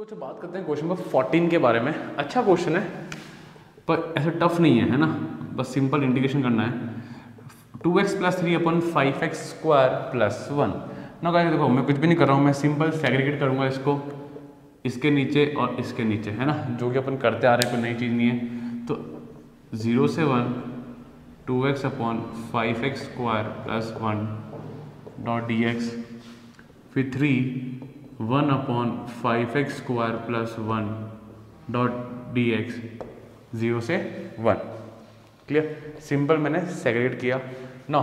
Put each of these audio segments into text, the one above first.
तो अच्छा बात करते हैं क्वेश्चन नंबर 14 के बारे में। अच्छा क्वेश्चन है पर ऐसा टफ नहीं है ना, बस सिंपल इंटीग्रेशन करना है। 2x प्लस 3 अपन 5x स्क्वायर प्लस 1 ना। गाइस देखो मैं कुछ भी नहीं कर रहा हूँ, मैं सिंपल सेग्रीगेट करूँगा इसको इसके नीचे और इसके नीचे, है ना, जो कि अपन करते आ रहे हैं, कोई नई चीज़ नहीं है। तो 0 से 1 2x upon 5x square plus 1 dot d x, फिर 3 1 upon 5x square plus 1 dot d x, 0 से 1। क्लियर, सिंपल मैंने सेग्रीगेट किया ना।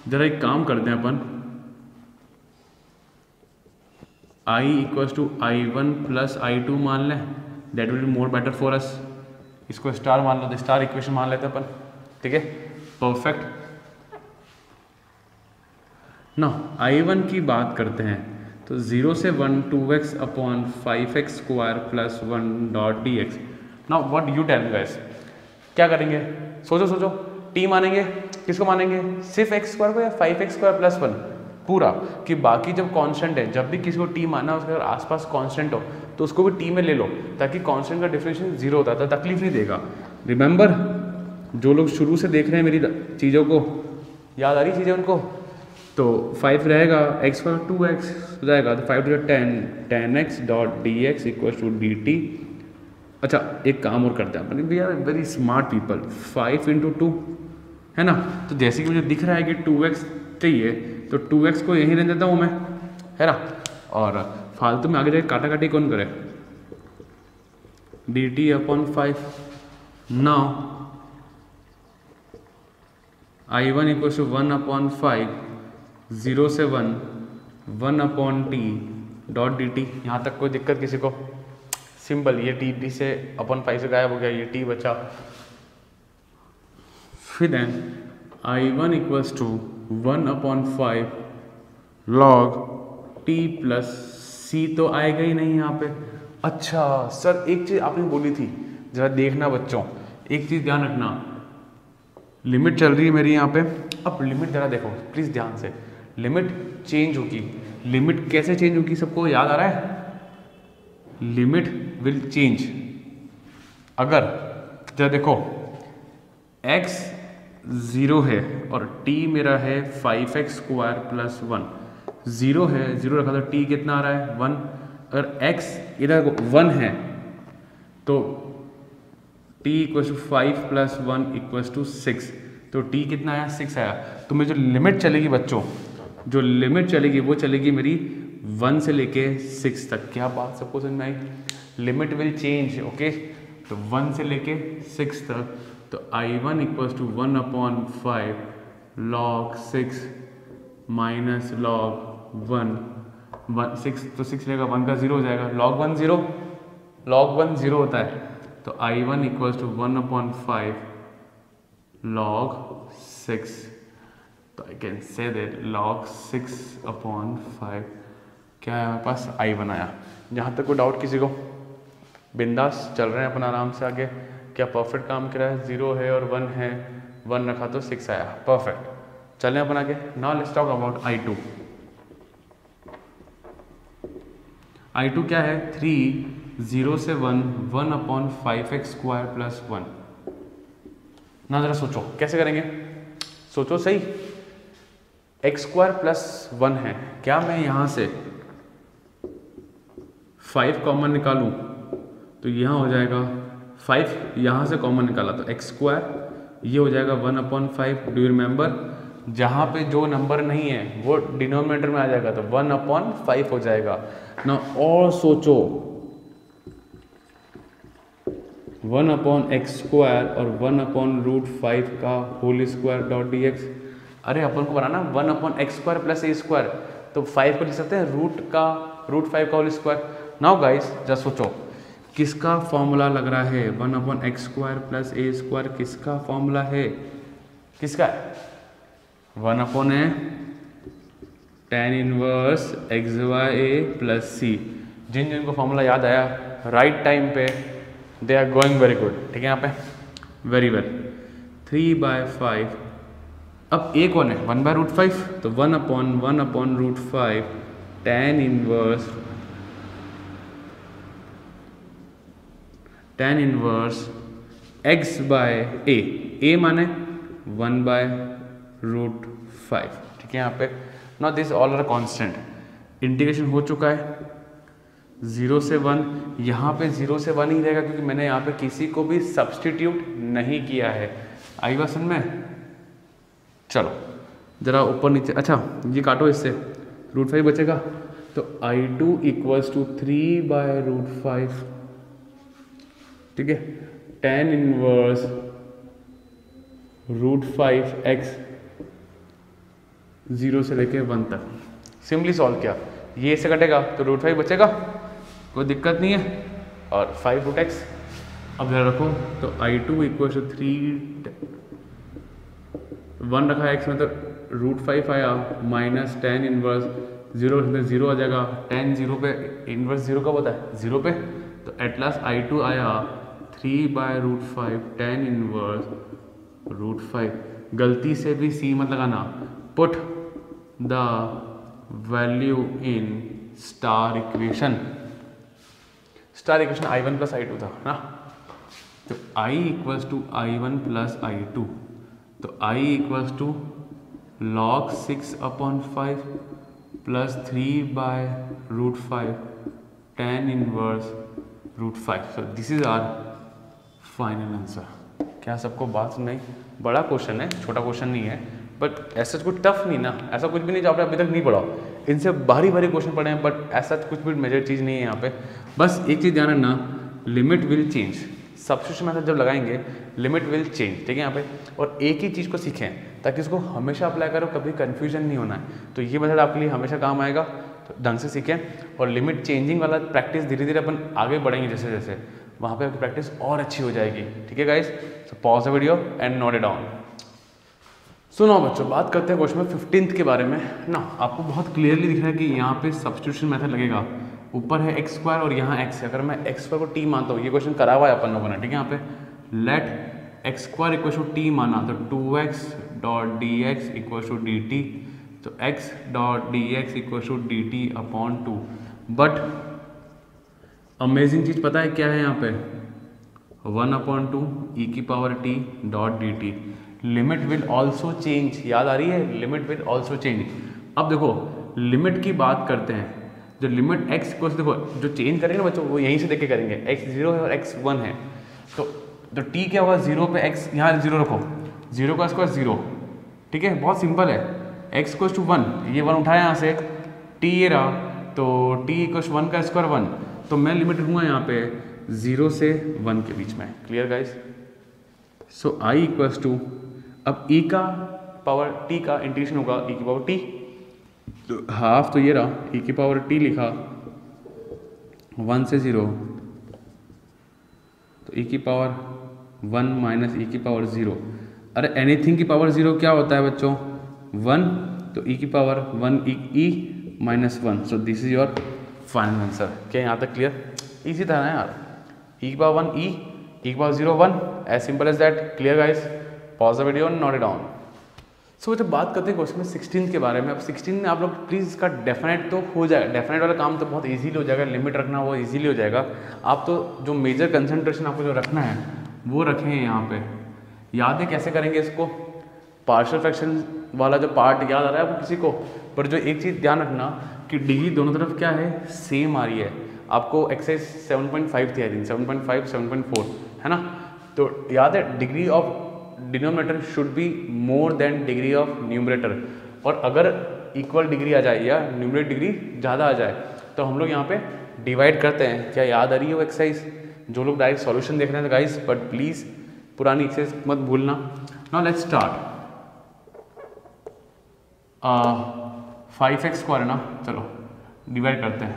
जरा एक काम करते हैं अपन, I equals to I1 plus I2 मान लें, that will be more better for us. इसको स्टार मान लो, स्टार इक्वेशन मान लेते हैं अपन, ठीक है, परफेक्ट ना। I1 की बात करते हैं तो 0 से 1 2x upon 5x square plus 1 dot d x. Now what you tell guys, क्या करेंगे? सोचो सोचो, t मानेंगे, किसको मानेंगे? सिर्फ x स्क्वायर को या 5x स्क्वायर प्लस 1 पूरा? कि बाकी जब कांस्टेंट है, जब भी किसी को t मानना, उसके अगर आसपास कांस्टेंट हो तो उसको भी t में ले लो, ताकि कांस्टेंट का डिफरेंशिएशन 0 होता है, तकलीफ नहीं देगा। रिमेंबर, जो लोग शुरू से देख रहे हैं मेरी चीज़ों को, याद आ रही चीज़ें उनको, तो 5 रहेगा, x स्क्वायर 2x हो जाएगा, तो 5 to 10 10x dot d x equal to d t. अच्छा एक काम और करते हैं अपन, we are very smart people, 5 into 2 है ना। तो जैसे कि मुझे दिख रहा है कि 2x चाहिए, तो 2x को यहीं रहने देता हूँ मैं, है ना, और फालतू में आगे जाके काटा काटी कौन करे? D t upon 5। Now I1 equal to 1 upon 5, 0 से 1 upon t dot d t. यहाँ तक कोई दिक्कत किसी को? सिंपल, ये टी से अपॉन 5 से गायब हो गया, ये टी बचा। फिर then I1 equals to 1 upon 5 log t plus c, तो आएगा ही नहीं यहाँ पे। अच्छा सर, एक चीज़ आपने बोली थी, जरा देखना बच्चों, एक चीज़ ध्यान रखना, लिमिट चल रही है मेरी यहाँ पे। अब लिमिट जरा देखो प्लीज़ ध्यान से, लिमिट चेंज होगी। लिमिट कैसे चेंज होगी, सबको याद आ रहा है? लिमिट विल चेंज अगर, जरा देखो, x 0 है और t मेरा है 5x स्क्वायर प्लस 1, 0 है, 0 रखा तो t कितना आ रहा है? 1। अगर x इधर 1 है तो t equal to 5 plus 1 equal to 6, तो t कितना आया? 6 आया। तो मेरी जो लिमिट चलेगी बच्चों, जो लिमिट चलेगी वो चलेगी मेरी 1 से लेके 6 तक। क्या बात सबको समझ में आई? Limit will change, okay. तो 1 से लेके 6 तक, तो I1 equal to 1 upon 5 log 6 minus log 1 6, तो 6 रहेगा, 1 का 0 हो जाएगा, लॉग 1 0, लॉग 1 0 होता है। तो I1 equal to 1 upon 5 log 6, तो I can say that log 6 upon 5 क्या है हमारे पास? I1 आया। जहाँ तक कोई डाउट किसी को? बिंदास चल रहे हैं अपन आराम से आगे। क्या परफेक्ट काम कर रहा है? 0 है और 1 है, 1 रखा तो 6 आया, परफेक्ट। चलें अपन आगे। Now let's talk about I2। I2 क्या है? 3 0 से 1 अपॉन 5x स्क्वायर प्लस 1। ना जरा सोचो कैसे करेंगे, सोचो सही। x स्क्वायर प्लस 1 है, क्या मैं यहाँ से 5 कॉमन निकालूं तो यहाँ हो जाएगा 5, यहाँ से कॉमन निकाला तो x स्क्वायर, ये हो जाएगा 1 अपॉन 5। डू यू रिमेंबर, जहाँ पे जो नंबर नहीं है वो डिनोमिनेटर में आ जाएगा, तो 1 अपॉन 5 हो जाएगा ना। और सोचो 1 अपॉन एक्स स्क्वायर और 1 अपॉन रूट 5 का whole square dot d x. अरे अपन को बनाना 1 upon x square plus a square, तो 5 को लिख सकते हैं रूट 5 का whole square. Now guys just सोचो किसका फॉर्मूला लग रहा है? 1 upon x square plus a square किसका फॉर्मूला है? किसका है? 1 upon a tan inverse x y a plus c. जिन जिनको फॉर्मूला याद आया राइट टाइम पे, दे आर गोइंग वेरी गुड, ठीक है। यहाँ पे वेरी वेल। 3/5, अब ए कौन है? 1/√5, तो 1 upon root 5 tan inverse tan inverse x by a माने 1/√5, ठीक है। यहाँ पे now this all are constant, integration हो चुका है 0 से 1, यहाँ पे 0 से 1 ही रहेगा क्योंकि मैंने यहाँ पे किसी को भी सब्सटीट्यूट नहीं किया है। आई बात समझ में? चलो जरा ऊपर नीचे, अच्छा ये काटो, इससे √5 बचेगा, तो I2 इक्वल्स टू 3/√5, ठीक है। tan इनवर्स √5x 0 से लेके 1 तक, सिंपली सॉल्व किया, ये से कटेगा तो √5 बचेगा, कोई दिक्कत नहीं है, और 5√x। अब जरा रखो, तो I2 इक्वल्स टू 1 रखा x में, तो √5 आया माइनस tan इनवर्स 0 आ जाएगा, tan 0 पे इनवर्स 0 कब होता है? 0 पे, तो एट लास्ट I2 आया 3/√5 tan इनवर्स √5। गलती से भी c मत लगाना, put the value in star equation. Star equation I1 plus I2 था ना, तो I equals to I1 plus I2, तो I equals to log 6/5 plus 3/√5 tan inverse √5। So this is our final answer. क्या सबको बात सुनाई? बड़ा क्वेश्चन है, छोटा क्वेश्चन नहीं है, बट ऐसा कुछ टफ नहीं ना, ऐसा कुछ भी नहीं जो आपने अभी तक नहीं पढ़ा। इनसे भारी भारी क्वेश्चन पढ़े हैं, बट ऐसा कुछ भी मेजर चीज़ नहीं है यहाँ पे। बस एक चीज़ ध्यान रखना, limit will change, substitution method जब लगाएंगे लिमिट विल चेंज, ठीक है यहाँ पे। और एक ही चीज़ को सीखें ताकि उसको हमेशा अप्लाई करो, कभी कन्फ्यूजन नहीं होना है। तो ये मेथड आपके लिए हमेशा काम आएगा, तो ढंग से सीखें। और लिमिट चेंजिंग वाला प्रैक्टिस धीरे धीरे अपन आगे बढ़ेंगे, जैसे जैसे वहाँ पे आपकी प्रैक्टिस और अच्छी हो जाएगी, ठीक है guys. So pause the video and note it down. सुनो बच्चों, बात करते हैं क्वेश्चन में 15th के बारे में ना। आपको बहुत क्लियरली दिख रहा है कि यहाँ पे सब्स्टिट्यूशन मेथड लगेगा, ऊपर है x² और यहाँ x है। अगर मैं x² को t मानता हूँ, ये क्वेश्चन करा हुआ है अपन लोगों ने, ठीक है। यहाँ पे late x² equal to t माना, तो 2x.dx इक्वल टू dt, तो x.dx equal to dt/2। But amazing चीज़ पता है क्या है यहाँ पे? 1/2 e⁻t.dt। Limit will also change, याद आ रही है? Limit will also change. अब देखो लिमिट की बात करते हैं, जो लिमिट x को देखो जो चेंज करेंगे ना बच्चों, वो यहीं से देख के करेंगे। x 0 है और x 1 है, तो t क्या होगा? 0 पे x, यहाँ 0 रखो, 0 का स्क्वायर 0, ठीक है। बहुत सिंपल है। x इक्वल्स टू 1, ये 1 उठाया यहाँ से, t ये रहा, तो t इक्वल्स 1 का स्क्वायर 1, तो मैं लिमिट रखूँगा यहाँ पे 0 से 1 के बीच में। Clear guys? So I equals to, अब e का पावर t का इंटीग्रेशन होगा e⁻t, तो हाफ तो ये रहा, e⁻t लिखा 1 से 0, तो e⁻1 माइनस e⁻0। अरे एनीथिंग की पावर 0 क्या होता है बच्चों? 1, तो e⁻1 e-1। So this is your final answer. क्या यहाँ तक क्लियर? इसी था ना यार, e⁻1 e⁻0 1, as simple as that. Clear guys? Pause the video and note it down. So जब बात करते हैं क्वेश्चन में 16 के बारे में, अब 16 में आप लोग प्लीज़ इसका डेफिनेट तो हो जाएगा, डेफिनेट वाला काम तो बहुत इजीली हो जाएगा, लिमिट रखना वो इजीली हो जाएगा। आप तो जो मेजर कंसंट्रेशन आपको जो रखना है वो रखें यहाँ पे। याद है कैसे करेंगे इसको? पार्शियल फ्रैक्शन वाला जो पार्ट याद आ रहा है आपको किसी को? पर जो एक चीज़ ध्यान रखना कि डिग्री दोनों तरफ क्या है? सेम आ रही है। आपको एक्सरसाइज 7.5 थी आई थिंक, 7.5 7.4 है ना। तो याद है degree of denominator should be more than degree of numerator. और अगर इक्वल डिग्री आ जाए या न्यूमरेटर डिग्री ज़्यादा आ जाए तो हम लोग यहाँ पे डिवाइड करते हैं। क्या याद आ रही है वो एक्सरसाइज? जो लोग डायरेक्ट सॉल्यूशन देख रहे हैं गाइस, बट प्लीज़ पुरानी एक्सरसाइज मत भूलना। Now let's start. 5x² है ना, चलो डिवाइड करते हैं।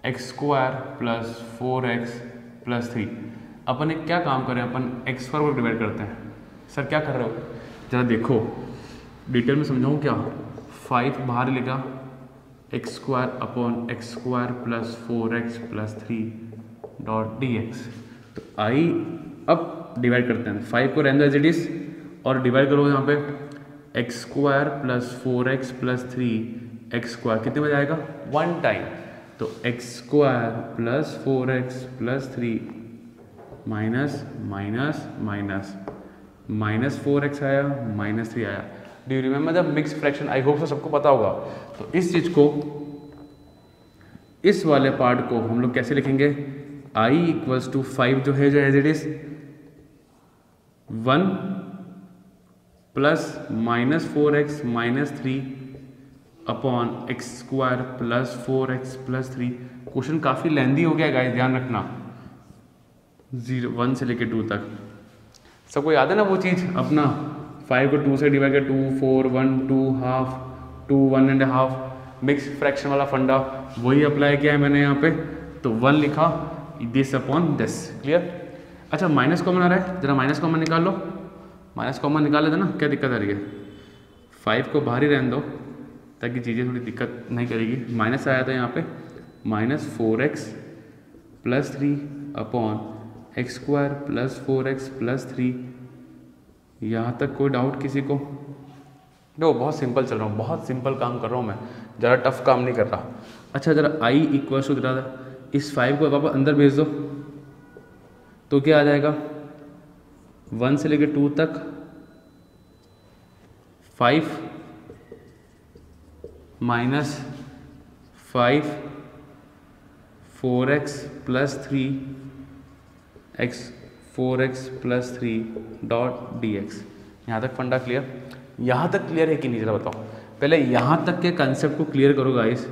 x² plus 4x plus 3। अपन एक क्या काम करें, अपन x² को डिवाइड करते हैं। सर क्या कर रहे हो? जरा देखो, डिटेल में समझाऊँ क्या? 5 बाहर लेगा, x² plus 4x plus 3.dx। तो I अब डिवाइड करते हैं, 5 को रहने दो एज इट इज और डिवाइड करो यहाँ पे x² plus 4x plus 3 x², कितने बजे आएगा? 1 टाइम। तो x square plus 4x plus 3 minus minus minus minus 4x आया माइनस 3 आया। Do you remember the mix fraction? I hope सबको पता होगा। तो इस चीज़ को, इस वाले पार्ट को हम लोग कैसे लिखेंगे? I इक्वल्स टू 5 जो है, जो as it is 1 plus minus 4x minus 3 upon x square plus 4x plus 3। Question काफ़ी लेंदी हो गया गाइस, ध्यान रखना। 1 से लेके 2 तक सबको याद है ना वो चीज़ अपना? 5 को 2 से डिवाइड कर 2 4 1 2 half 2 1 and half, mix fraction वाला फंडा वही अप्लाई किया है मैंने यहाँ पे। तो 1 लिखा दिस अपॉन दिस। क्लियर? अच्छा माइनस कॉमन आ रहा है, जरा माइनस कॉमन निकाल लो। माइनस कॉमन निकाल लेते ना, क्या दिक्कत आ रही है? 5 को बाहर ही रहने दो ताकि चीज़ें थोड़ी दिक्कत नहीं करेगी। माइनस आया था यहाँ पे, minus 4x plus 3 upon x square plus 4x plus 3। यहाँ तक कोई डाउट किसी को? नो, बहुत सिंपल चल रहा हूँ, बहुत सिंपल काम कर रहा हूँ मैं, ज़रा टफ काम नहीं कर रहा। अच्छा जरा I इक्वल्स टू जरा इस 5 को वापस अंदर भेज दो तो क्या आ जाएगा? 1 से लेकर 2 तक 5 minus 5 4x plus 3 x 4x plus 3 dot dx। यहाँ तक फंडा क्लियर? यहाँ तक क्लियर है कि नहीं, जरा बताओ। पहले यहाँ तक के कंसेप्ट को क्लियर करो गाइस।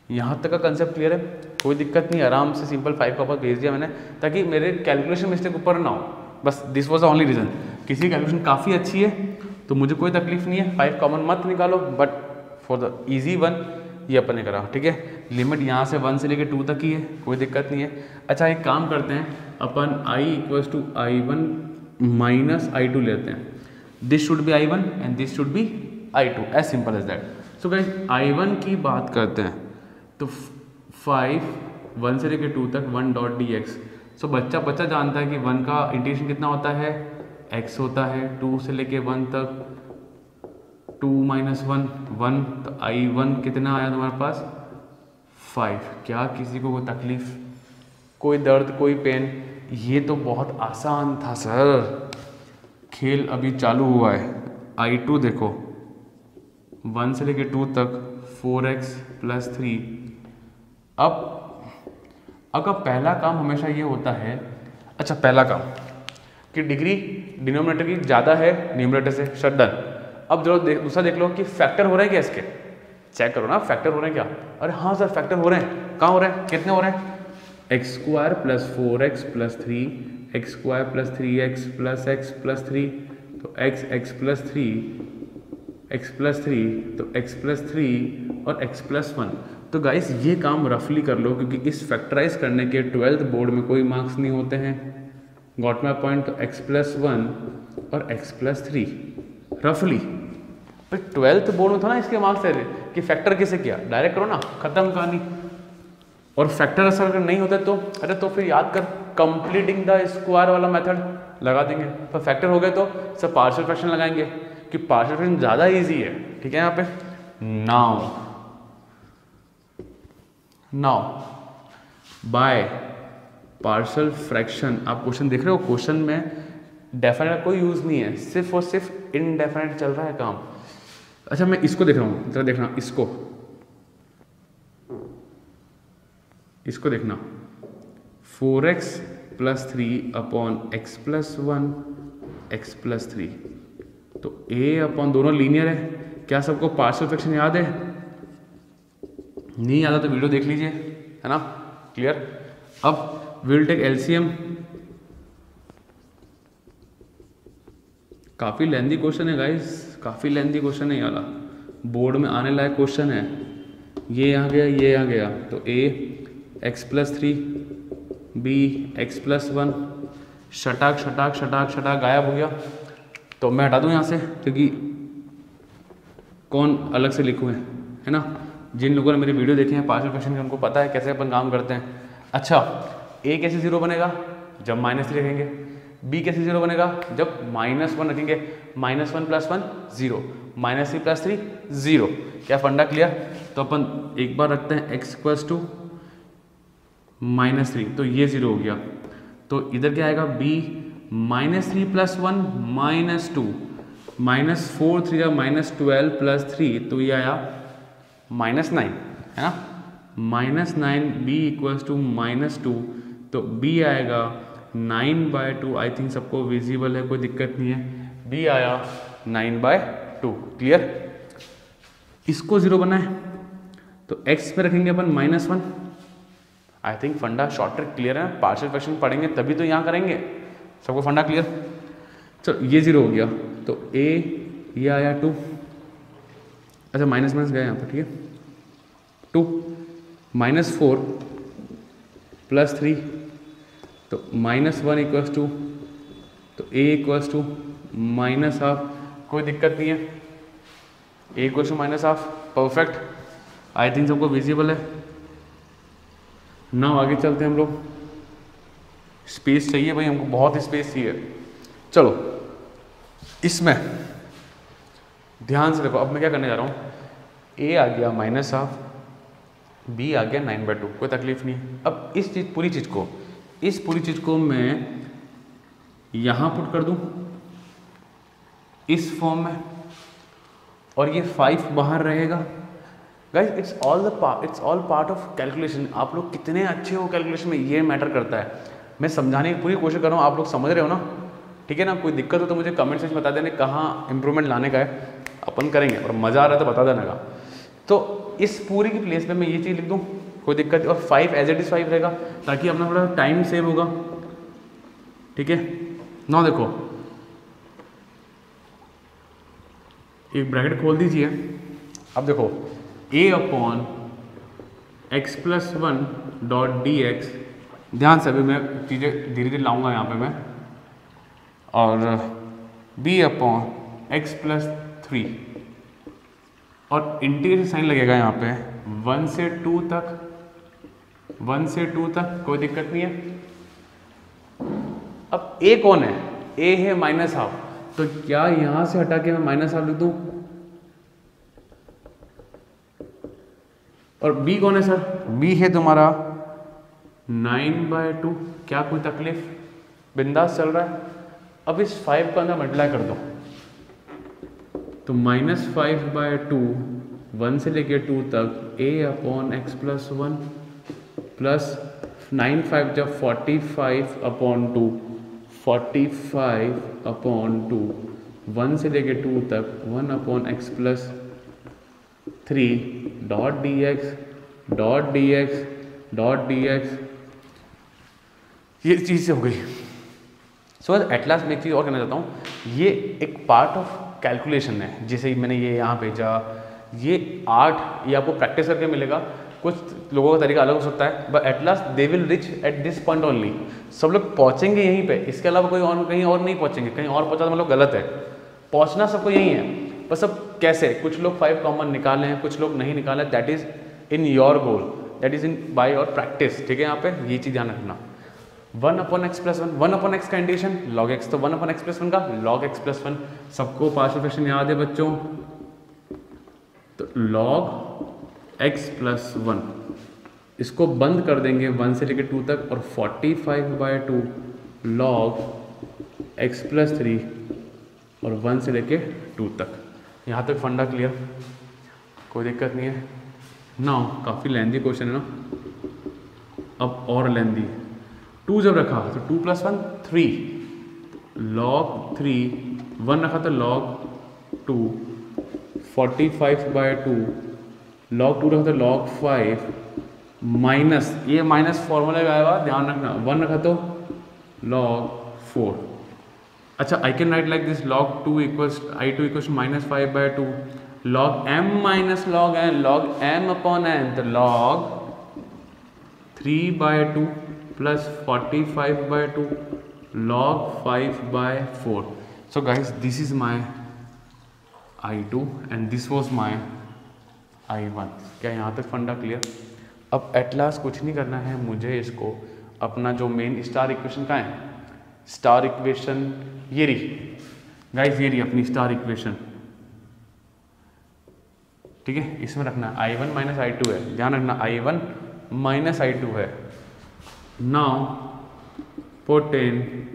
यहाँ तक का कंसेप्ट क्लियर है? कोई दिक्कत नहीं, आराम से सिंपल 5 का वापस भेज दिया मैंने ताकि मेरे कैलकुलेशन मिस्टेक ऊपर ना हो। बस this was the only reason. किसी कैलकुलेशन काफ़ी अच्छी है तो मुझे कोई तकलीफ नहीं है, 5 कॉमन मत निकालो, but for the easy one ये अपन ने करा। ठीक है, लिमिट यहाँ से 1 से लेकर 2 तक ही है, कोई दिक्कत नहीं है। अच्छा एक काम करते हैं अपन, I equals to I1 minus I2 लेते हैं। This should be I1 and this should be I2, as simple as that. So guys I1 की बात करते हैं तो 5 1 से लेकर 2 तक 1 डॉट dx। सो बच्चा जानता है कि 1 का इंटीग्रेशन कितना होता है? x होता है। 2 से लेकर 1 तक 2 माइनस 1 1, तो I1 कितना आया तुम्हारे पास? 5। क्या किसी को कोई तकलीफ, कोई दर्द, कोई पेन? ये तो बहुत आसान था सर, खेल अभी चालू हुआ है। I2 देखो 1 से लेकर 2 तक 4x प्लस 3। अब अगर पहला काम हमेशा ये होता है, अच्छा पहला काम कि डिग्री डिनोमिनेटर की ज़्यादा है न्यूमरेटर से, शट डन। अब जो दूसरा देख लो कि फैक्टर हो रहे हैं क्या इसके, चेक करो ना फैक्टर हो रहे हैं क्या। अरे हाँ सर फैक्टर हो रहे हैं, कहाँ हो रहे हैं, कितने हो रहे हैं? X square plus 4x plus 3, x square plus 3x plus x plus 3, तो x प्लस 3 x प्लस 3 तो x प्लस 3 और x प्लस 1। तो गाइस ये काम रफली कर लो क्योंकि इस फैक्टराइज करने के 12th बोर्ड में कोई मार्क्स नहीं होते हैं। Got my point? तो x प्लस 1 और x प्लस 3 रफली। पर 12th बोर्ड में था ना इसके मार्क्स है कि फैक्टर कैसे किया, डायरेक्ट करो ना, खत्म कहानी। और फैक्टर अगर नहीं होता तो अरे तो फिर याद कर कंप्लीटिंग द स्क्वायर वाला मेथड लगा देंगे। पर फैक्टर हो गए तो सब पार्शियल फ्रैक्शन लगाएंगे कि पार्शियल फ्रैक्शन ज़्यादा इजी है। ठीक है, यहाँ पे नाउ बाय पार्शियल फ्रैक्शन, आप क्वेश्चन देख रहे हो, क्वेश्चन में डेफिनेट कोई यूज़ नहीं है, सिर्फ और सिर्फ इनडेफिनेट चल रहा है काम। अच्छा मैं इसको देख रहा हूँ, जरा देखना इसको देखना 4x plus 3 upon x plus 1 x plus 3। तो a अपॉन दोनों लीनियर है। क्या सबको पार्शियल फ्रैक्शन याद है? नहीं याद है तो वीडियो देख लीजिए, है ना, क्लियर। अब विल टेक एलसीएम। काफ़ी लेंदी क्वेश्चन है गाइस, काफ़ी लेंदी क्वेश्चन है ये वाला, बोर्ड में आने लायक क्वेश्चन है। ये यहाँ गया, ये यहाँ गया, तो a x plus 3 b x plus 1, शटाक शटाक शटाक शटाक गायब हो गया। तो मैं हटा दूँ यहाँ से क्योंकि कौन अलग से लिखूँ है ना। जिन लोगों ने मेरी वीडियो देखे हैं पार्शियल फ्रैक्शन के उनको पता है कैसे अपन काम करते हैं। अच्छा a कैसे 0 बनेगा? जब -3 लिखेंगे। बी कैसे जीरो बनेगा, जब -1 रखेंगे, -1 + 1 0, -3 + 3 0। क्या फंडा क्लियर? तो अपन एक बार रखते हैं x = -3, तो ये 0 हो गया। तो इधर क्या आएगा, b -3 + 1 -2, -4 3 -12 + 3, तो ये आया -9, है ना, -9, b = -2, तो b आएगा 9/2। आई थिंक सबको विजिबल है, कोई दिक्कत नहीं है, b आया 9/2। क्लियर? इसको 0 बनाए तो x पे रखेंगे अपन -1। आई थिंक फंडा शॉर्ट ट्रिक क्लियर है, पार्शियल फ्रैक्शन पढ़ेंगे तभी तो यहाँ करेंगे। सबको फंडा क्लियर? चलो ये 0 हो गया, तो a ये आया 2, अच्छा माइनस गया यहाँ पर, ठीक है, 2 -4 + 3, तो -1 = 2, तो a = -½ कोई दिक्कत नहीं है, a = -½ परफेक्ट। आई थिंक सबको विजिबल है ना। आगे चलते हैं हम लोग, स्पेस चाहिए भाई हमको, बहुत स्पेस चाहिए। चलो इसमें ध्यान से देखो, अब मैं क्या करने जा रहा हूँ, a आ गया -½ b आ गया 9/2, कोई तकलीफ नहीं है। अब इस पूरी चीज़ को मैं यहाँ पुट कर दूँ इस फॉर्म में, और ये 5 बाहर रहेगा। Guys it's all part of calculation. आप लोग कितने अच्छे हो कैलकुलेशन में, ये मैटर करता है। मैं समझाने की पूरी कोशिश कर रहा हूँ, आप लोग समझ रहे हो ना, ठीक है ना। कोई दिक्कत हो तो मुझे कमेंट सेक्शन में बता देना, कहाँ इंप्रूवमेंट लाने का है, अपन करेंगे, और मज़ा आ रहा है तो बता देना का। तो इस पूरी की प्लेस पे मैं ये चीज़ लिख दूँ, कोई दिक्कत, और 5 एज इट इज़ 5 रहेगा, ताकि अपना थोड़ा टाइम सेव होगा, ठीक है ना। देखो एक ब्रैकेट खोल दीजिए, अब देखो a/x + 1 ध्यान से, अभी मैं चीज़ें धीरे धीरे लाऊंगा यहाँ पे मैं, और b/x + 3, और इंटीग्रेशन साइन लगेगा यहाँ पे 1 से 2 तक, कोई दिक्कत नहीं है। अब a कौन है, a है -½ तो क्या यहाँ से हटा के मैं -½ लिख दूँ, और b कौन है सर, b है तुम्हारा 9/2, क्या कोई तकलीफ, बिंदास चल रहा है। अब इस 5 को अंदर मल्टीप्लाई कर दो, तो -5/2 1 से लेके 2 तक a/x + 1 प्लस 9×5 जब 45/2, 45/2 1 से लेके 2 तक 1/x + 3 dx ये चीज़ से हो गई। सो एट लास्ट मैं एक चीज़ और कहना चाहता हूँ, ये एक पार्ट ऑफ कैलकुलेशन है। जैसे मैंने ये यहाँ भेजा, ये आर्ट ये आपको प्रैक्टिस करके मिलेगा। कुछ लोगों का तरीका अलग हो सकता है, but at last they will rich at this point only. सब लोग पहुँचेंगे यहीं पे, इसके अलावा कोई और कहीं और नहीं पहुँचेंगे। कहीं और पहुँचा तो मतलब गलत है, पहुँचना सबको यहीं है, बस अब कैसे। कुछ लोग 5 कॉमन निकाले हैं, कुछ लोग नहीं निकाले, that is in your goal, that is in by your practice, ठीक है। यहाँ पे ये चीज़ ध्यान रखना। 1/x + 1, 1/x का इंटीग्रेशन log x, तो 1/x + 1 का log x + 1। सबको पार्शियल फ्रैक्शन याद है बच्चों, तो log x + 1 इसको बंद कर देंगे 1 से लेकर 2 तक, और 45/2 log x + 3 और 1 से लेके 2 तक। यहाँ तक फंडा क्लियर, कोई दिक्कत नहीं है ना। काफ़ी लेंदी क्वेश्चन है ना, अब और लेंदी। 2 जब रखा तो 2 + 1 3 log 3, 1 रखा तो log 2, 45/2 log 2 रखा तो log 5 माइनस, ये माइनस फॉर्मूला में आएगा, ध्यान रखना। 1 रखा तो log 4। अच्छा, I can write like this, log 2 = I2 = -5/2 log m minus log n, log m/n, तो log 3/2 plus 45/2 log 5/4. So guys, this is my I2 and this was my I1. क्या यहाँ तक फंडा क्लियर? अब एट लास्ट कुछ नहीं करना है मुझे, इसको अपना जो मेन स्टार इक्वेशन का है स्टार इक्वेशन ये रही गाइस, ये रही अपनी स्टार इक्वेशन, ठीक है। इसमें रखना I1 माइनस I2 है, ध्यान रखना I1 माइनस I2 है। Now put in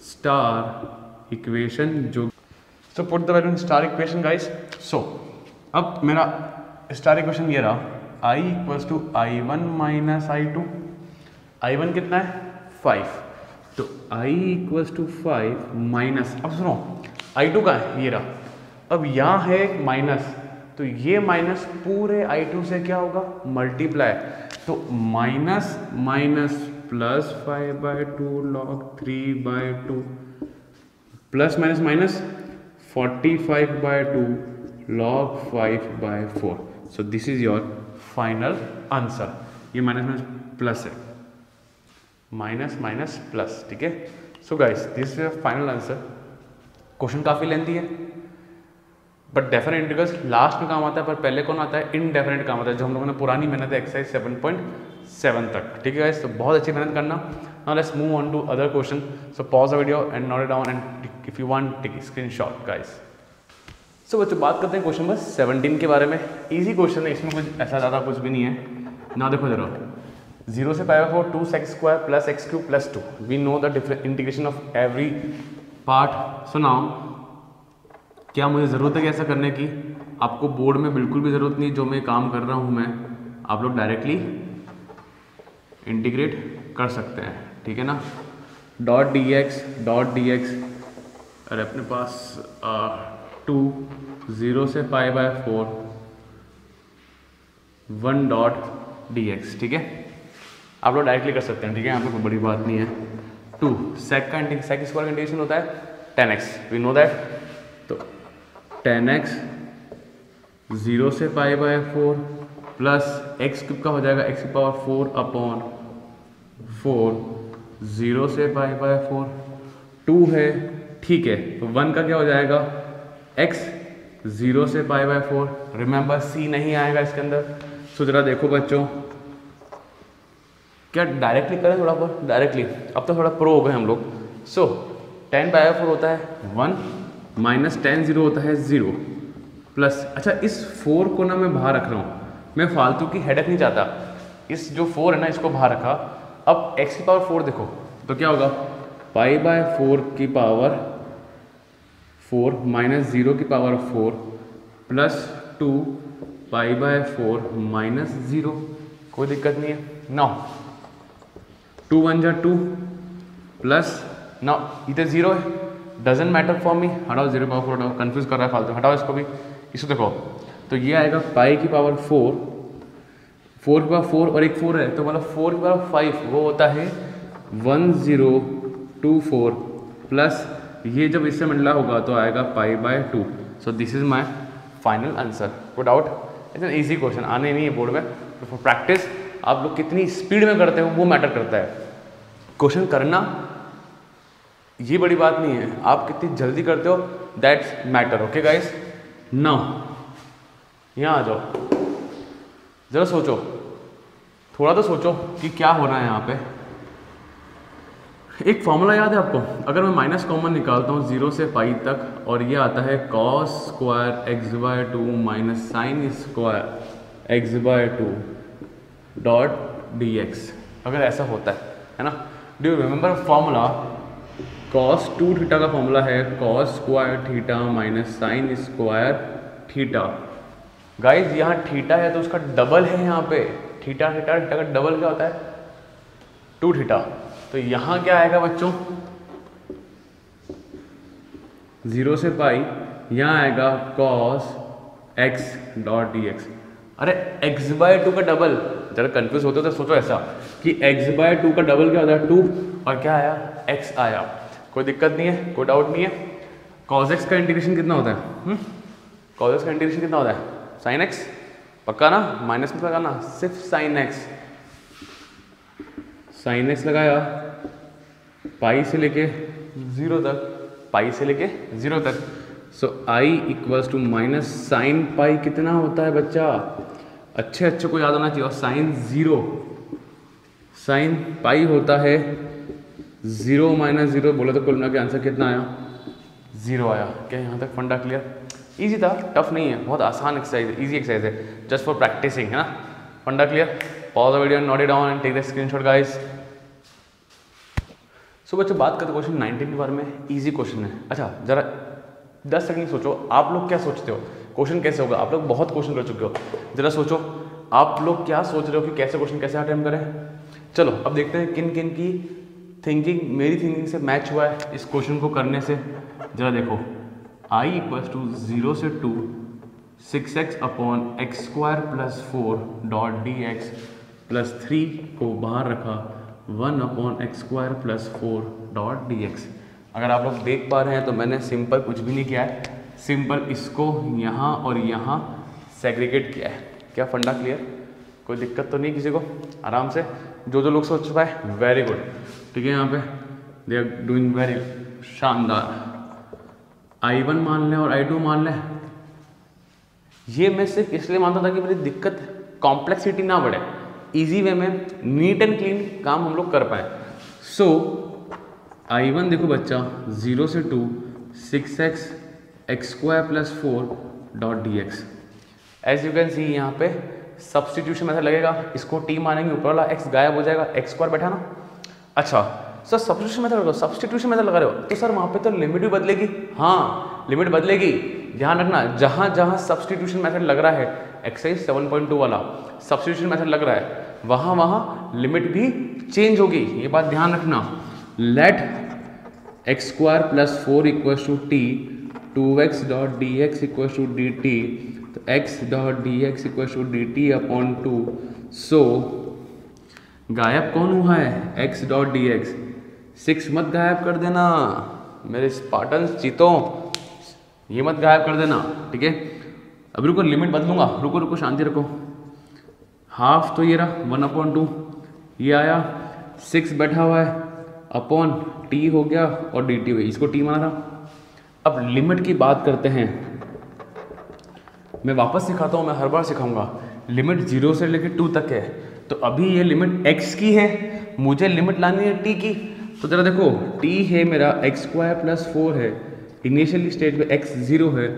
star equation, जो so put the value in star equation guys. So अब मेरा स्टार इक्वेशन ये रहा, I equals to I1 minus I2। I1 कितना है 5, तो I इक्वल्स टू 5 माइनस, अब सुनो I2 का है ये रहा, अब यहाँ है माइनस, तो ये माइनस पूरे I2 से क्या होगा मल्टीप्लाई, तो minus minus plus 5/2 log 3/2 plus minus minus 45/2 log 5/4। So this is your final answer. ये माइनस माइनस प्लस है, माइनस माइनस प्लस, ठीक है। सो guys this is final answer. Question काफ़ी लेंथी है बट डेफिनेट इंटीग्रल्स लास्ट में काम आता है, पर पहले कौन आता है इनडेफिनेट काम आता है, जो हम लोगों ने पुरानी मेहनत है एक्सरसाइज 7.7 तक, ठीक है गाइस। तो बहुत अच्छी मेहनत करना। Now let's move on to other question. So pause the video and note it down and if you want take screenshot guys. So बच्चों बात करते हैं क्वेश्चन नंबर 17 के बारे में। इजी क्वेश्चन है, इसमें कुछ ऐसा ज़्यादा कुछ भी नहीं है ना। देखो जरा, 0 से π/4 2x² plus x³ plus 2, we know the integration of every part. So now क्या मुझे ज़रूरत है कि ऐसा करने की? आपको बोर्ड में बिल्कुल भी ज़रूरत नहीं, जो मैं काम कर रहा हूँ मैं, आप लोग डायरेक्टली इंटीग्रेट कर सकते हैं, ठीक है ना। डॉट dx, अरे अपने पास 2 0 से π/4 1 डॉट dx, ठीक है। आप लोग डायरेक्टली कर सकते हैं, ठीक है, यहाँ पे कोई बड़ी बात नहीं है। 2 सेक स्क्वायर का इंटीग्रेशन होता है 10x, वी नो दैट। तो 10x 0 से π/4 प्लस x³ का हो जाएगा x⁴/4 0 से π/4 2 है, ठीक है। तो 1 का क्या हो जाएगा x 0 से π/4, रिमेंबर c नहीं आएगा इसके अंदर। सो जरा देखो बच्चों, क्या डायरेक्टली करें थोड़ा बहुत डायरेक्टली, अब तो थोड़ा प्रो हो गए हम लोग। सो 10/4 होता है 1 माइनस 10 0 होता है 0 प्लस, अच्छा इस 4 को ना मैं बाहर रख रहा हूँ, मैं फालतू की हेडेक नहीं चाहता, इस जो 4 है ना इसको बाहर रखा। अब x⁴ देखो तो क्या होगा π/4 की पावर 4 माइनस 0 की पावर 4 प्लस 2 π/4 माइनस 0, कोई दिक्कत नहीं है। नाउ 2 1 जा 2 प्लस, नाउ इधर 0 है, डजेंट मैटर फॉर मी, हटाओ 0/4 हटाओ, कंफ्यूज कर रहा है फालतू, हटाओ इसको भी। इसको देखो तो ये आएगा पाई की पावर 4 की पावर 4 और एक 4 है, तो मतलब 4 की पावर 5 वो होता है 1024 प्लस ये जब इससे मिला होगा तो आएगा π/2। So this is my final answer. कोई doubt? It's an easy question, आने नहीं है बोर्ड में, तो फॉर प्रैक्टिस आप लोग कितनी स्पीड में करते हो वो मैटर करता है। क्वेश्चन करना ये बड़ी बात नहीं है, आप कितनी जल्दी करते हो that's matter. Okay guys, now यहाँ आ जाओ, जरा सोचो, थोड़ा तो सोचो कि क्या हो रहा है यहाँ पे। एक फॉर्मूला याद है आपको? अगर मैं माइनस कॉमन निकालता हूँ 0 से पाई तक, और ये आता है cos square x/2 minus sine square x/2 dot dx, अगर ऐसा होता है ना। Do you remember formula? cos 2 theta का फॉर्मूला है cos square theta minus sine square theta. Guys यहाँ थीटा है तो उसका डबल है यहाँ पे, थीटा का डबल क्या होता है 2 थीटा। तो यहाँ क्या आएगा बच्चों 0 से पाई, यहाँ आएगा cos x डॉट dx। अरे x/2 का डबल, जरा कंफ्यूज होते तो सोचो ऐसा कि x/2 का डबल क्या होता है 2, और क्या आया x आया। कोई दिक्कत नहीं है, कोई डाउट नहीं है। cos x का इंटीग्रेशन कितना होता है? cos x का इंटीग्रेशन कितना होता है? sin x, पक्का ना? माइनस में लगाना, सिर्फ sin x। sin x लगाया पाई से लेके 0 तक, पाई से लेके 0 तक। So i equals to minus sine pi कितना होता है बच्चा? अच्छे को याद होना चाहिए। और साइन 0, साइन पाई होता है 0 माइनस 0 बोले तो कुल मिला के आंसर कितना आया, 0 आया। क्या यहाँ तक फंडा क्लियर? इजी था, टफ नहीं है, बहुत आसान एक्सरसाइज है, इजी एक्सरसाइज है, जस्ट फॉर प्रैक्टिसिंग, है ना। Funda clear? Pause the video, note it down and take the screenshot guys. So बच्चों बात करते क्वेश्चन 19 के बारे में। इजी क्वेश्चन है। अच्छा जरा 10 सेकंड सोचो, आप लोग क्या सोचते हो क्वेश्चन कैसे होगा? आप लोग बहुत क्वेश्चन कर चुके हो, जरा सोचो आप लोग क्या सोच रहे हो कि कैसे क्वेश्चन कैसे अटेम्प्ट करें। चलो अब देखते हैं किन किन की थिंकिंग मेरी थिंकिंग से मैच हुआ है इस क्वेश्चन को करने से। जरा देखो, i इक्वल्स टू 0 से 2 6x upon x square plus 4 dot d x plus 3 को बाहर रखा 1 upon x square plus 4 dot d x. अगर आप लोग देख पा रहे हैं तो मैंने सिंपल कुछ भी नहीं किया है, सिंपल इसको यहाँ और यहाँ सेग्रीगेट किया है। क्या फंडा क्लियर? कोई दिक्कत तो नहीं किसी को? आराम से जो लोग सोच पाए वेरी गुड, ठीक है। यहाँ पे दे आर डूइंग वेरी शानदार। I1 मान लें और I2 मान लें, ये मैं सिर्फ इसलिए मानता था कि मेरी दिक्कत कॉम्प्लेक्सिटी ना बढ़े, इजी वे में नीट एंड क्लीन काम हम लोग कर पाए। सो I1 देखो बच्चा 0 से 2 6x x square plus 4 dot d x. As you can see यहाँ पे सब्सटीट्यूशन मेथड लगेगा, इसको t मानेंगे, ऊपर वाला x गायब हो जाएगा, एक्स स्क्वायर बैठा ना। अच्छा सर सब्सटीट्यूशन मेथड लगाओ, सब्सटीट्यूशन मेथड लगा रहे हो तो सर वहाँ पे तो लिमिट भी बदलेगी। हाँ लिमिट बदलेगी, ध्यान रखना, जहाँ जहाँ सब्सटीट्यूशन मेथड लग रहा है, एक्सरसाइज 7.2 वाला सब्सटीट्यूशन मेथड लग रहा है, वहाँ वहाँ लिमिट भी चेंज होगी, ये बात ध्यान रखना। Let x square plus 4 equals to t 2x dot d x equals to d t, तो x dot d x equals to d t upon 2। So गायब कौन हुआ है? x dot d x. 6 मत गायब कर देना मेरे स्पार्टन्स चीतों, ये मत गायब कर देना, ठीक है। अब रुको लिमिट बदलूंगा, रुको रुको शांति रखो। हाफ तो ये रहा 1/2, ये आया 6 बैठा हुआ है अपॉन t हो गया और dt हो गई, इसको t माना था। अब लिमिट की बात करते हैं, मैं वापस सिखाता हूँ, मैं हर बार सिखाऊंगा। लिमिट 0 से लेकर 2 तक है, तो अभी ये लिमिट x की है, मुझे लिमिट लानी है t की। तो जरा देखो t है मेरा एक्स स्क्वायर प्लस 4 है, इनिशियली स्टेट में x 0 है,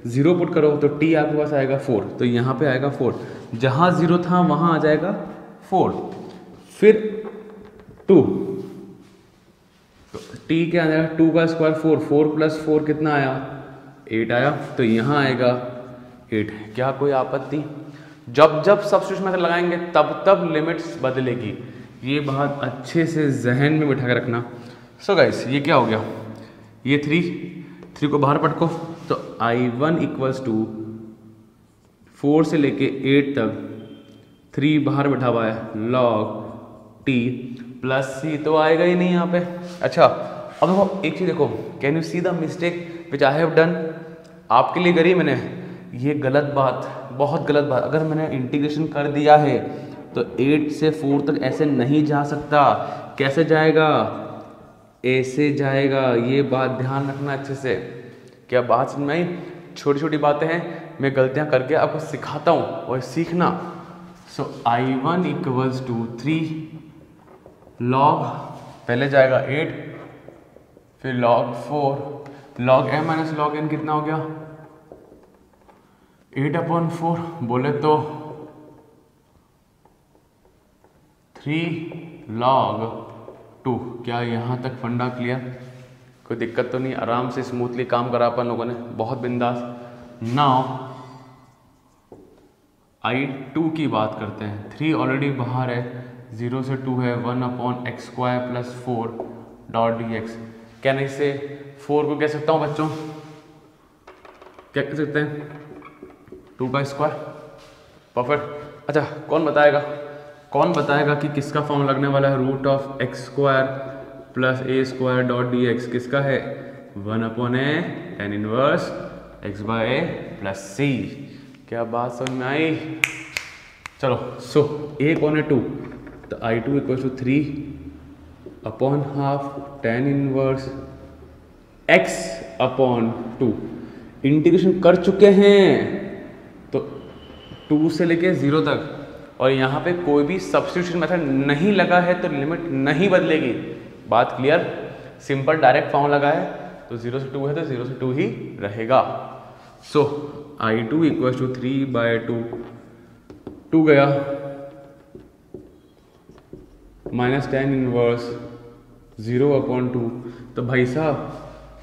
0 पुट करो तो t आपके पास आएगा 4, तो यहाँ पे आएगा 4, जहाँ 0 था वहाँ आ जाएगा 4, फिर 2, तो t क्या आ जाएगा 2 का स्क्वायर 4, 4 प्लस 4 कितना आया 8 आया, तो यहाँ आएगा 8। क्या कोई आपत्ति? जब जब सब्स्टिट्यूशन मेथड लगाएंगे तब तब लिमिट्स बदलेगी, ये बात अच्छे से जहन में बिठा के रखना। सो गाइस ये क्या हो गया, ये 3 को बाहर पटको, तो I1 इक्वल्स टू 4 से लेके 8 तक 3 बाहर बैठा हुआ है लॉग t प्लस c, तो आएगा ही नहीं यहाँ पे। अच्छा अब देखो एक चीज देखो, can you see the mistake which I have done? आपके लिए करी मैंने, ये गलत बात, बहुत गलत बात। अगर मैंने इंटीग्रेशन कर दिया है तो 8 से 4 तक ऐसे नहीं जा सकता, कैसे जाएगा? ऐसे जाएगा, ये बात ध्यान रखना अच्छे से। क्या बात समझ में आई? छोटी छोटी बातें हैं, मैं गलतियां करके आपको सिखाता हूँ और सीखना। सो I1 इक्वल्स टू 3 लॉग, पहले जाएगा 8, फिर log 4, log m minus log n कितना हो गया 8/4, बोले तो 3 log 2। क्या यहाँ तक फंडा क्लियर? कोई दिक्कत तो नहीं? आराम से स्मूथली काम करा अपन लोगों ने, बहुत बिंदास। नाउ I2 की बात करते हैं। 3 ऑलरेडी बाहर है, 0 से 2 है, 1/x square plus 4 dot d x. क्या नहीं से 4 को कह सकता हूँ बच्चों, क्या कह सकते हैं 2 का स्क्वायर, परफेक्ट। अच्छा कौन बताएगा कि किसका फॉर्म लगने वाला है? Root of x square plus a square dot d x किसका है? 1/a tan inverse x by a plus c. क्या बात समझ में आई? चलो सो ए कौन है 2, तो I2 equal to 3/½ tan inverse x/2। Integration कर चुके हैं तो 2 से लेके 0 तक, और यहाँ पे कोई भी सब्स्टिट्यूशन मेथड नहीं लगा है तो लिमिट नहीं बदलेगी। बात क्लियर? सिंपल डायरेक्ट फॉर्म लगाए तो 0 से 2 है तो 0 से 2 ही रहेगा। सो I2 इक्वल टू 3/2, 2 गया माइनस टेन इनवर्स 0/2। तो भाई साहब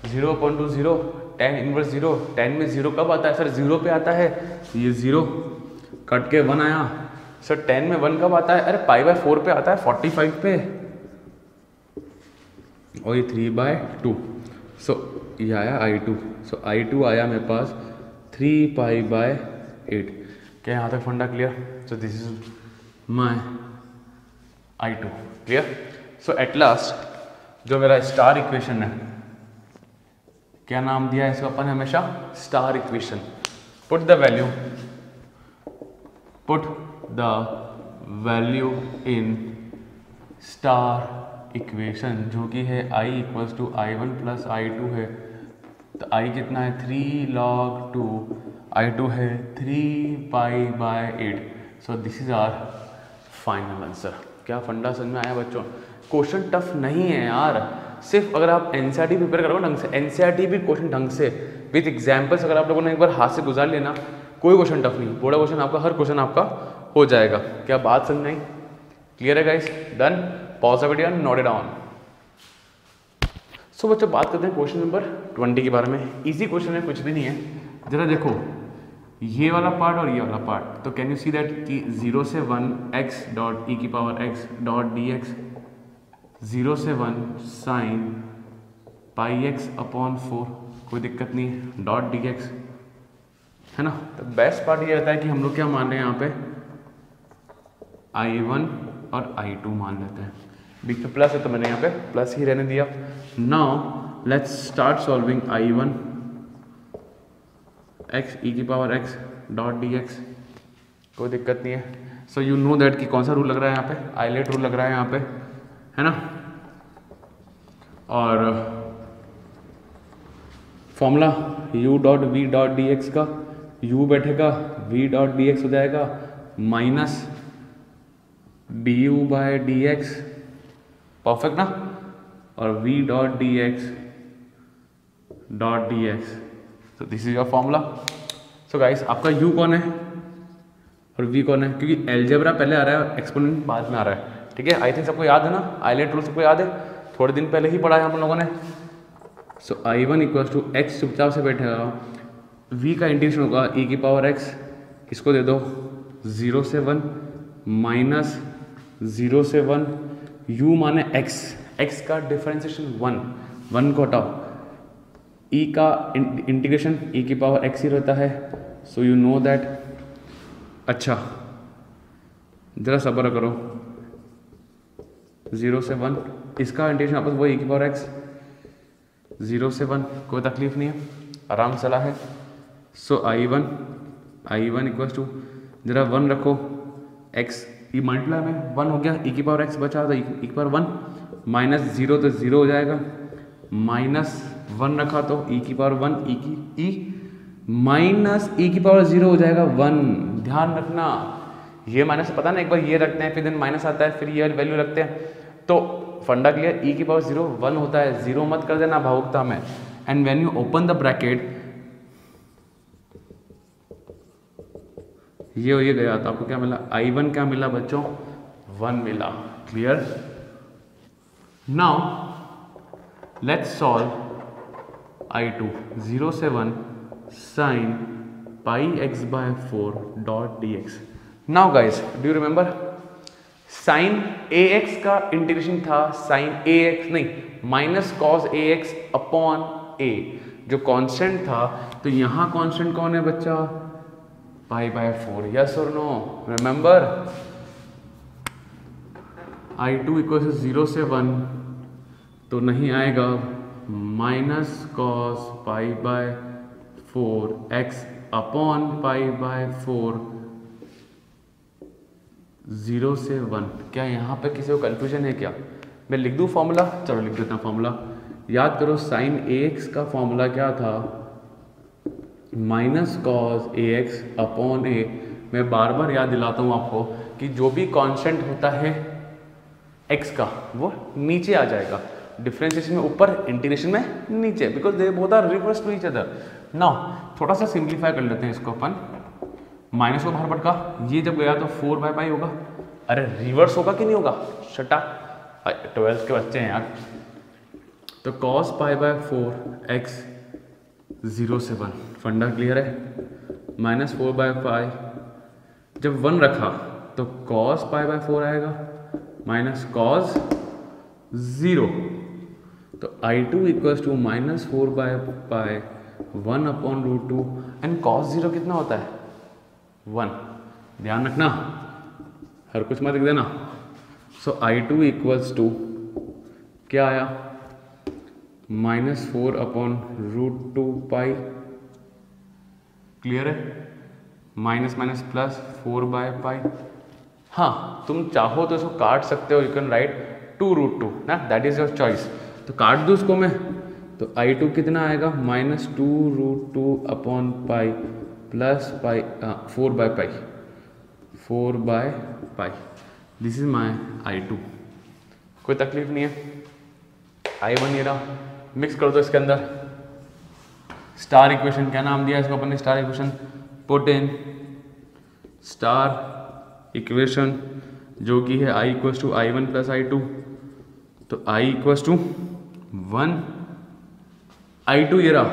0/2 0, टेन इनवर्स 0, 10 में 0 कब आता है सर? 0 पे आता है। ये 0 कट के 1 आया सर। 10 में 1 कब आता है? अरे π/4 पे आता है, 45 पे, और ये 3/2। सो ये आया I2। सो I2 आया मेरे पास 3π/8। क्या यहाँ तक फंडा clear? So this is my I2 clear. So at last जो मेरा स्टार इक्वेशन है, क्या नाम दिया है इसको अपन हमेशा? Star equation. Put the value in star equation, जो कि है I equals to I1 plus I2 है। तो I कितना है? 3 log 2, I2 है 3π/8। So this is our final answer. क्या फंडा समझ में आया बच्चों? क्वेश्चन टफ नहीं है यार, सिर्फ अगर आप एनसीईआरटी प्रिपेयर करोगे ढंग से, एनसीईआरटी भी क्वेश्चन ढंग से विद एग्जाम्पल्स अगर आप लोगों ने एक बार हाथ से गुजार लेना, कोई क्वेश्चन टफ नहीं, बड़ा क्वेश्चन आपका, हर क्वेश्चन आपका हो जाएगा। क्या बात समझ नहीं? क्लियर है guys? Done? Pause the video and note it down. So बच्चों बात करते हैं क्वेश्चन नंबर 20 के बारे में। इजी क्वेश्चन है, कुछ भी नहीं है। जरा देखो ये वाला पार्ट और ये वाला पार्ट, तो कैन यू सी दैट कि 0 से 1 x डॉट e की पावर x डॉट dx, 0 से 1 साइन πx/4, कोई दिक्कत नहीं है, डॉट dx है ना। तो बेस्ट पार्ट ये रहता है कि हम लोग क्या मान रहे हैं यहाँ पे? I1 और I2 मान लेते हैं। बीच में प्लस है तो मैंने यहाँ पे प्लस ही रहने दिया। Now let's start solving I1 x e की पावर x डॉट dx, कोई दिक्कत नहीं है। सो यू नो दैट कि कौन सा रूल लग रहा है यहाँ पे? आइलेट रूल लग रहा है यहाँ पे, है ना। और formula u dot v dot dx का, u बैठेगा v डॉट dx हो जाएगा माइनस du/dx, परफेक्ट ना, और v dot dx dot dx। तो this is your formula. So guys आपका u कौन है और v कौन है? क्योंकि एलजेब्रा पहले आ रहा है और एक्सपोनेंट बाद में आ रहा है, ठीक है। आई थिंक सबको याद है ना, आइलेट रूल सबको याद है, थोड़े दिन पहले ही पढ़ा है हम लोगों ने। सो I1 इक्वल्स टू x, चुपचाप से बैठेगा, v का इंटीग्रेशन होगा e की पावर x, इसको दे दो 0 से 1 माइनस 0 से 1, u माने x, x का डिफरेंशिएशन 1 को हटाओ, e का इंटीग्रेशन e की पावर x ही रहता है। So you know that. अच्छा जरा सब्र करो, 0 से 1, इसका इंटीग्रेशन आपस वही e की पावर x, 0 से 1, कोई तकलीफ नहीं है, आराम चला है। सो I1 इक्वल्स टू, जरा 1 रखो, x ये मल्टीप्लाई में 1 हो गया, e की पावर x बचा था e की पावर 1, माइनस 0 तो 0 हो जाएगा, माइनस 1 रखा तो e की पावर 1, e माइनस e की पावर 0 हो जाएगा 1। ध्यान रखना ये माइनस पता ना, एक बार ये रखते हैं फिर देन माइनस आता है, फिर ये वैल्यू रखते हैं, तो फंडा क्लियर। e की पावर 0 1 होता है, 0 मत कर देना भावुकता में। And when you open the bracket, ये गया तो आपको क्या मिला? I1 क्या मिला बच्चों? 1 मिला। Clear? Now let's solve I2, 0 से 1 sine πx/4 dot dx। Now guys do you remember sine ax का इंटीग्रेशन था, साइन ax नहीं, minus cos ax upon a, जो कांस्टेंट था। तो यहाँ कांस्टेंट कौन है बच्चा? π/4, यस और no? Remember I2 equal to 0 से 1 तो नहीं आएगा, माइनस कॉस π/4 x अपॉन π/4, 0 से 1। क्या यहाँ पे किसी को कंफ्यूजन है क्या? मैं लिख दूँ फॉर्मूला? चलो लिख देता हूँ फॉर्मूला। याद करो साइन ax का फॉर्मूला क्या था? Minus cos ax upon a। मैं बार बार याद दिलाता हूँ आपको कि जो भी कांस्टेंट होता है एक्स का वो नीचे आ जाएगा, डिफरेंशिएशन में ऊपर, इंटीग्रेशन में नीचे, because they both are reverse to each other. Now थोड़ा सा सिंप्लीफाई कर लेते हैं इसको अपन, माइनस को बाहर भटका, ये जब गया तो 4/पाई होगा, अरे रिवर्स होगा कि नहीं होगा, शटा 12th के बच्चे हैं यार। तो cos π/4 x 0 से 1, फंडा क्लियर है, माइनस 4/5 जब 1 रखा तो cos π/4 आएगा माइनस cos 0, तो I2 इक्वल्स टू माइनस 4/पाई 1/√2 एंड cos 0 कितना होता है 1, ध्यान रखना हर कुछ मत लिख देना। सो I2 इक्वल्स टू क्या आया -4/√2 पाई, क्लियर है, माइनस माइनस प्लस 4/पाई। हाँ तुम चाहो तो इसको काट सकते हो, यू कैन राइट 2√2 ना, दैट इज योर चॉइस। तो काट दूँ उसको मैं, तो I2 कितना आएगा -2√2/पाई प्लस पाई 4/पाई। दिस इज माई I2, कोई तकलीफ नहीं है। I1 ये रहा, मिक्स कर दो इसके अंदर, स्टार इक्वेशन, क्या नाम दिया इसको अपन ने, star equation, put in star equation जो कि है I equals to I1 plus I2, तो I इक्वल्स टू 1, I2 ये रहा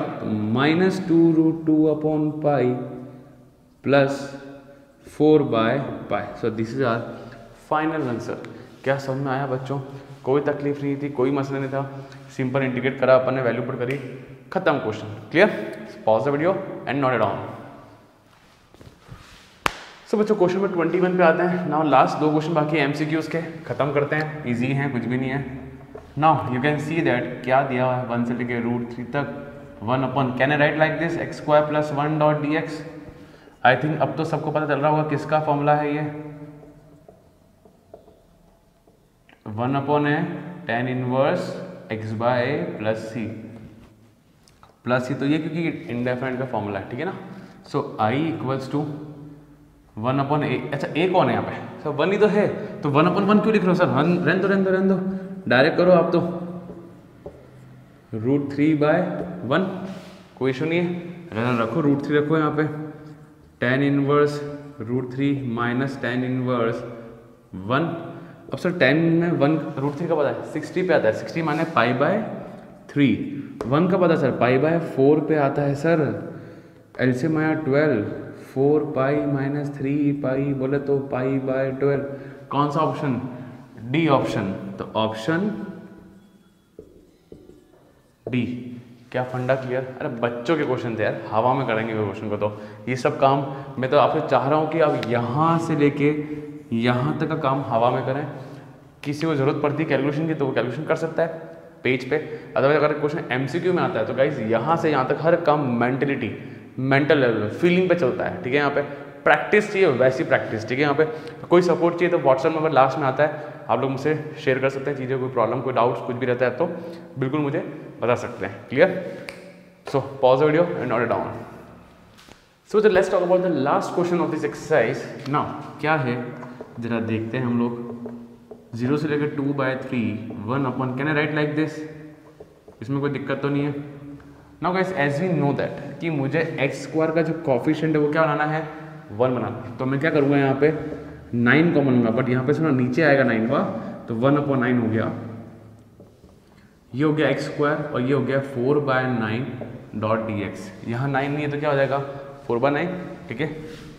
-2√2/पाई प्लस 4/पाई। So this is our final answer. क्या समझ में आया बच्चों, कोई तकलीफ नहीं थी, कोई मसला नहीं था, सिंपल इंटीग्रेट करा अपन ने, वैल्यू पुट करी, खत्म question, clear. Pause the video and note it down. So बच्चों क्वेश्चन नंबर 21 पे आते हैं। नाउ लास्ट 2 क्वेश्चन बाकी MCQs के, खत्म करते हैं, इजी हैं, कुछ भी नहीं है। Now you can see that क्या दिया हुआ है 1 से लेके √3 तक, 1/, can I write like this x² + 1 I think अब तो सबको पता चल रहा होगा किसका फॉर्मूला है ये, 1/, है tan inverse x/a plus c, plus c तो ये क्योंकि इंडेफिनिट का फॉर्मूला है, ठीक है ना। सो I इक्वल्स टू 1/a, अच्छा a कौन है यहाँ पे, सर 1 ही तो है, तो 1/1 क्यों लिख रहे हो सर, रहने दो, डायरेक्ट करो आप तो, √3/1, कोई इशू नहीं है, रखो √3 रखो यहाँ पे, tan inverse √3 minus tan inverse 1। अब सर tan में 1 √3 का पता है 60 पे आता है, 60 माने π/3, 1 का पता है सर π/4 पे आता है सर, एलसीएम आया 12, 4π - 3π बोले तो π/12, कौन सा ऑप्शन, डी ऑप्शन, तो ऑप्शन डी। क्या फंडा क्लियर, अरे बच्चों के क्वेश्चन थे यार, हवा में करेंगे वो क्वेश्चन को, तो ये सब काम मैं तो आपसे चाह रहा हूँ कि आप यहाँ से लेके यहाँ तक का काम हवा में करें, किसी को ज़रूरत पड़ती है कैलकुलेशन की तो वो कैलकुलेशन कर सकता है पेज पे, अदरवाइज अगर क्वेश्चन MCQ में आता है तो गाइज यहाँ से यहाँ तक हर काम मेंटलिटी, मेंटल लेवल, फीलिंग पे चलता है, ठीक है। यहाँ पे प्रैक्टिस चाहिए, वैसी प्रैक्टिस, ठीक है। यहाँ पे कोई सपोर्ट चाहिए तो व्हाट्सएप नंबर लास्ट में आता है, आप लोग मुझसे शेयर कर सकते हैं चीज़ें, कोई प्रॉब्लम, कोई डाउट्स कुछ भी रहता है तो बिल्कुल मुझे बता सकते हैं, clear. So pause the video and note it down. So let's talk about the last question of this exercise. Now क्या है जरा देखते हैं हम लोग, 0 से लेकर 2/3 1/, can I write like this, इसमें कोई दिक्कत तो नहीं है। Now guys as we know that कि मुझे x² का जो कॉफिशिएंट है वो क्या बनाना है 1 बनाना है, तो मैं क्या करूँगा यहाँ पे 9 कॉमन लूँगा, बट यहाँ पे सुनो नीचे आएगा 9 का, तो 1/9 हो गया, ये हो गया x² और ये हो गया 4/9 यहाँ 9 नहीं है तो क्या हो जाएगा 4/9, ठीक है।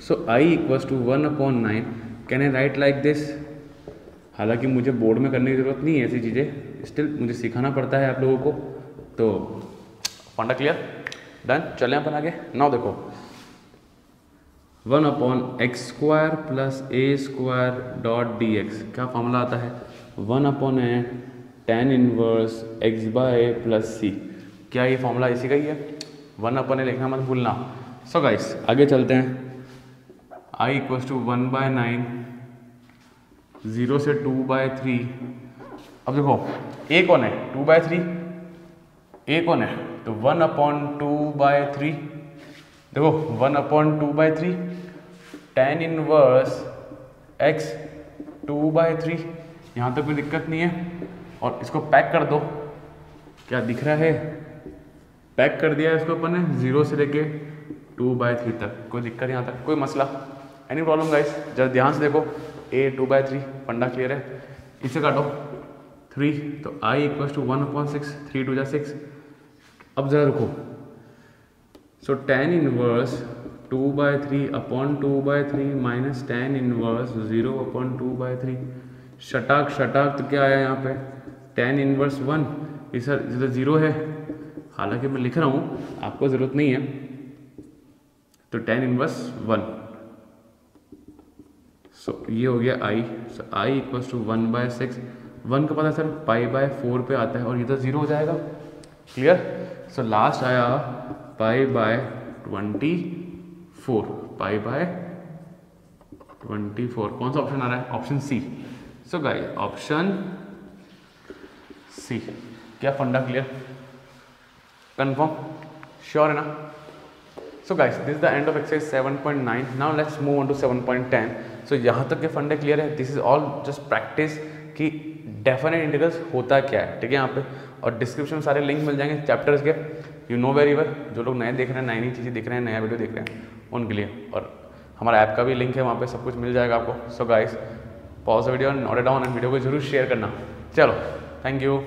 So I equals to 1/9, can I write like this, हालांकि मुझे बोर्ड में करने की ज़रूरत नहीं है ऐसी चीज़ें, स्टिल मुझे सिखाना पड़ता है आप लोगों को, तो फंडा क्लियर, डन। चलें अपन आगे। नाउ देखो 1/x² + a² dx, क्या फॉर्मूला आता है 1/a tan inverse x/a plus c, क्या ये फॉर्मूला इसी का ही है, 1/a लिखना मत भूलना। सो गाइस आगे चलते हैं, I इक्वल्स टू 1/9, 0 से 2/3। अब देखो a कौन है 2/3, a कौन है तो 1/2/3, देखो 1/2/3 tan इनवर्स x 2/3, यहाँ तक कोई दिक्कत नहीं है। और इसको पैक कर दो, क्या दिख रहा है, पैक कर दिया है इसको अपन ने 0 से लेके 2/3 तक, कोई दिक्कत यहाँ तक, कोई मसला, एनी प्रॉब्लम गाइस? जरा ध्यान से देखो, a 2/3 फंडा क्लियर है। इसे काटो 3, तो I = 1/6, 3 2 6। अब जरा रुको, सो tan inverse 2/3 upon 2/3 minus tan inverse 0/2/3, शटाक शटाक, तो क्या आया यहाँ पे, tan इनवर्स 1, इधर 0 है, हालांकि मैं लिख रहा हूँ, आपको ज़रूरत नहीं है, तो tan इनवर्स 1। सो ये हो गया I, सो I = 1/6, 1 का पता सर π/4 पे आता है और ये तो 0 हो जाएगा, क्लियर? सो लास्ट आया π/24, π/24, कौन सा ऑप्शन आ रहा है? Option c. So guys option c, क्या फंडा क्लियर, कंफर्म, श्योर है ना? So guys this is the end of exercise 7.9। Now let's move on to 7.10। सो यहाँ तक के फंडे क्लियर है, this is all just practice कि डेफिनेट इंटीग्रल्स होता क्या है, ठीक है? यहाँ पे और डिस्क्रिप्शन में सारे लिंक मिल जाएंगे चैप्टर्स के, यू नो वेरी वेल। जो लोग नए देख रहे हैं, नई नई चीज़ें देख रहे हैं, नया वीडियो देख रहे हैं, उनके लिए। और हमारा ऐप का भी लिंक है, वहाँ पे सब कुछ मिल जाएगा आपको। So guys pause the video, note it down and video को जरूर शेयर करना। चलो, थैंक यू।